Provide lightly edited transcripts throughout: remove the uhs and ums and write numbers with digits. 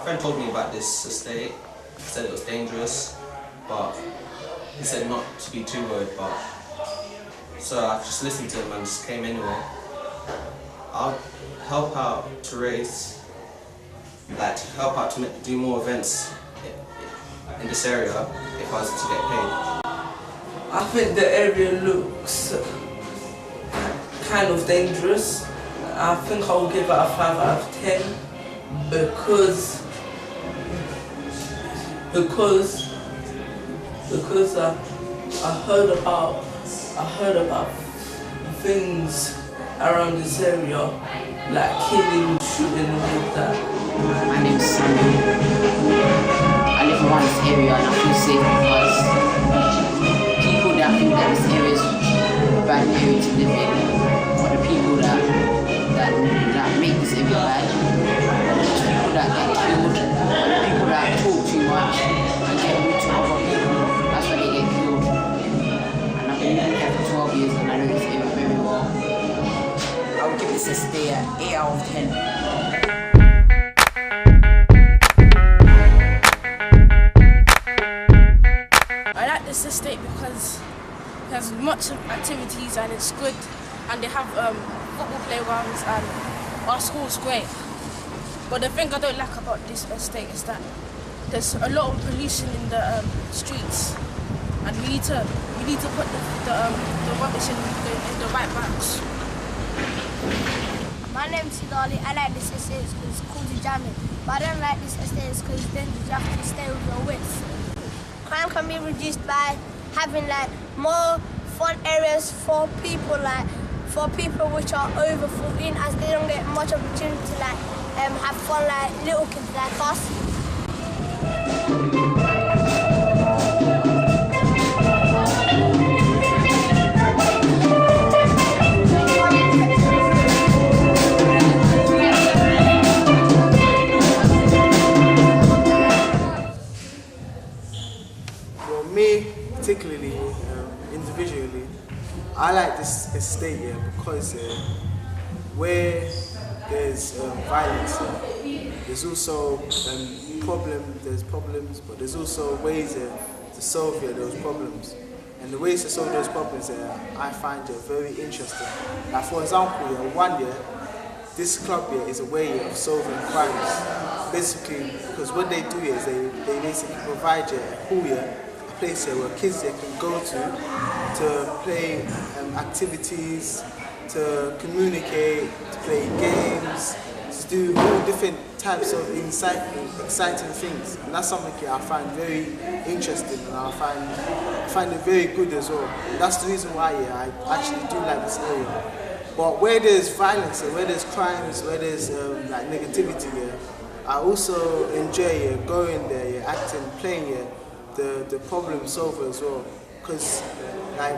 friend told me about this estate. He said it was dangerous, but he said not to be too worried. But so I just listened to him and just came anyway. I'll help out to raise, help out to do more events in this area if I was to get paid. I think the area looks kind of dangerous. I think I will give it a 5 out of 10 because I heard about things around this area like killing, shooting and all that. My name's Sammy. I live around this area and I feel safe because people that think that this area is a bad area to live in, or the people that make this area bad, just people that get killed, people that talk too much and get rude to other people, that's why they get killed. And I've been living here for 12 years and I know this area very well. I would give this a stay at 8 out of 10. I like this estate because there's much of activities and it's good, and they have football playgrounds and our school's great. But the thing I don't like about this estate is that there's a lot of pollution in the streets, and we need to put the rubbish in the right bags. My name's Sidali. I like this estate because it's called the jamming. But I don't like this estate because then you have to stay with your wits. Crime can be reduced by having more fun areas for people which are over 14, as they don't get much opportunity to have fun like little kids like us. Me, particularly, individually, I like this estate here because where there's violence, there's also problems, but there's also ways to solve those problems. And the ways to solve those problems I find very interesting. Like for example, one year, this club here is a way of solving crimes. Basically, because what they do is they basically provide a hall here, place here where kids can go to play activities, to communicate, to play games, to do all different types of exciting things. And that's something I find very interesting, and I find it very good as well. And that's the reason why I actually do like this area. But where there's violence, where there's crimes, where there's negativity here, I also enjoy going there, acting, playing the problem solver as well. Because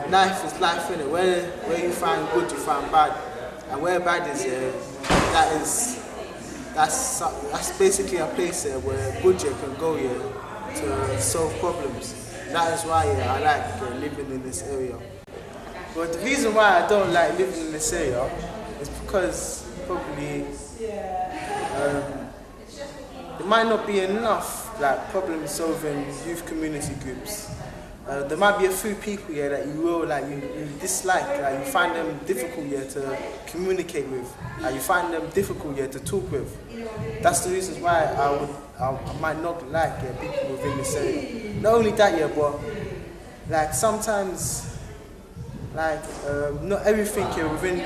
life is life, innit? Where you find good, you find bad, and where bad is that's basically a place where good can go to solve problems. That is why I like living in this area. But the reason why I don't like living in this area is because probably there might not be enough problem-solving youth community groups. There might be a few people here that you dislike, you find them difficult to communicate with, you find them difficult to talk with. That's the reason why I might not like people within this area. Not only that, but sometimes not everything here within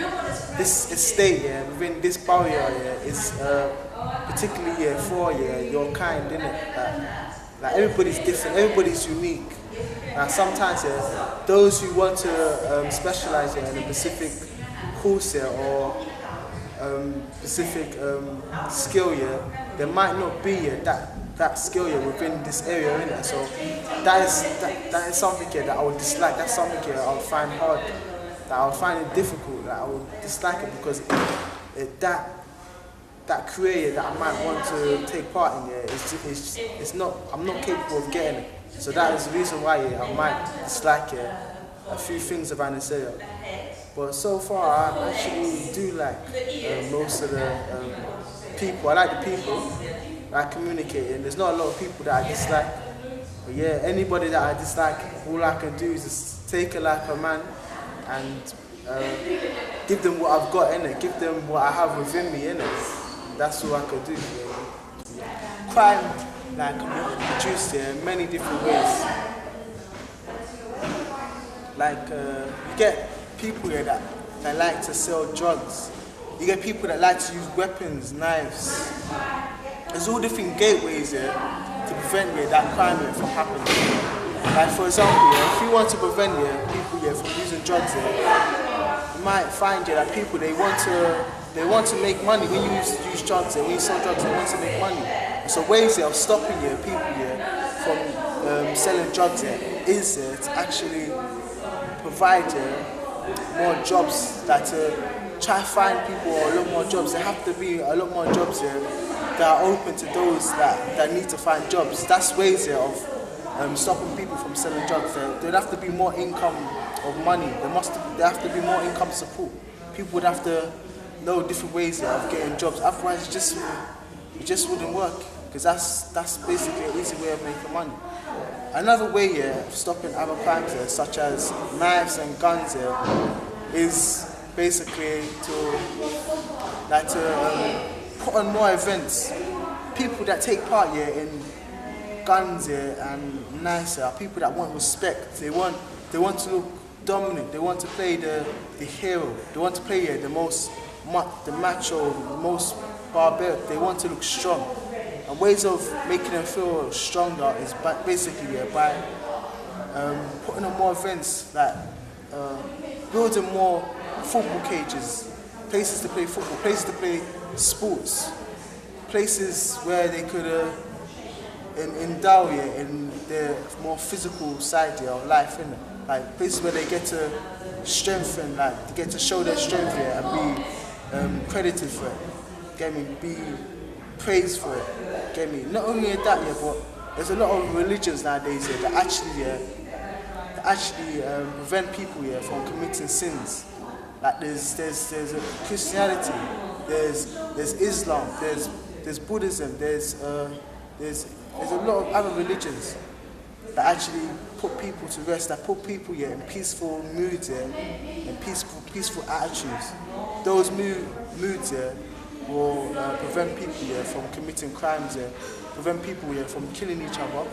this estate within this barrier is particularly for your kind, innit? Everybody's different, everybody's unique. Sometimes those who want to specialize in a specific course or specific skill there might not be that skill within this area, innit? So that is something that I would dislike. That's something I would find hard. That I would find it difficult. That I would dislike it because that career that I might want to take part in I'm not capable of getting it. So that is the reason why I might dislike a few things about this area. But so far I actually do like most of the people. I like the people. like communicating. There's not a lot of people that I dislike. But yeah, anybody that I dislike, all I can do is just take it like a man and give them what I've got in it, give them what I have within me in it. That's all I could do. Crime like can be reduced in many different ways. Like you get people here that like to sell drugs. You get people that like to use weapons, knives. There's all different gateways here to prevent that crime from happening. Like for example, if you want to prevent people from using drugs you might find that people they want to make money. When you use drugs when you sell drugs, they want to make money. So ways of stopping people from selling drugs is to actually provide more jobs, that try to find people a lot more jobs. There have to be a lot more jobs that are open to those that need to find jobs. That's ways of stopping people from selling drugs. There'd have to be more income of money. There have to be more income support. People would have to know different ways of getting jobs. Otherwise, it just wouldn't work. Because that's basically an easy way of making money. Another way of stopping other crimes such as knives and guns is basically to put on more events. People that take part in guns and knives are people that want respect. They want to look dominant. They want to play the hero. They want to play the macho, the most barbaric. They want to look strong. And ways of making them feel stronger is basically by putting on more events, like building more football cages, places to play football, places to play sports, places where they could endow in their more physical side of life, innit? Like places where they get to strengthen, like they get to show their strength and be credited for it. Get me? Be praised for it. Get me? Not only that, but there's a lot of religions nowadays that actually prevent people from committing sins. Like there's Christianity, there's Islam, there's Buddhism, there's a lot of other religions that actually put people to rest, that put people in peaceful moods and peaceful attitudes. Those moods will prevent people from committing crimes, prevent people from killing each other.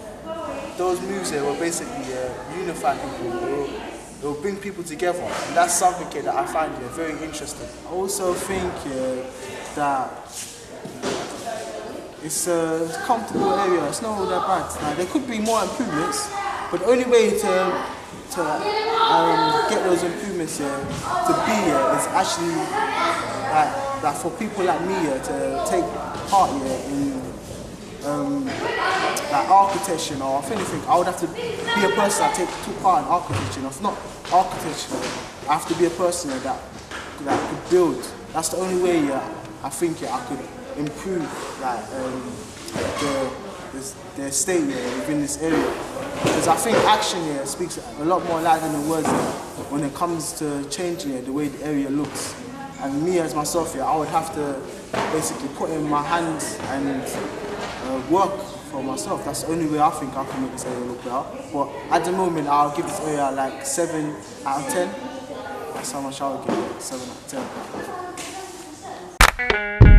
Those moods will basically unify people. It will bring people together, and that's something that I find very interesting. I also think that it's a comfortable area. It's not all that bad. There could be more improvements, but the only way to get those improvements to be is actually like for people like me to take part in like architecture or if anything. I would have to be a person that took part in architecture. If not architecture, I have to be a person that could build. That's the only way I think I could improve like the state within this area. Because I think action speaks a lot more loud than the words when it comes to changing the way the area looks. And me as myself I would have to basically put in my hands and work for myself. That's the only way I think I can make this area look better. But at the moment I'll give this area like 7 out of 10. That's how much I would give it, 7 out of 10.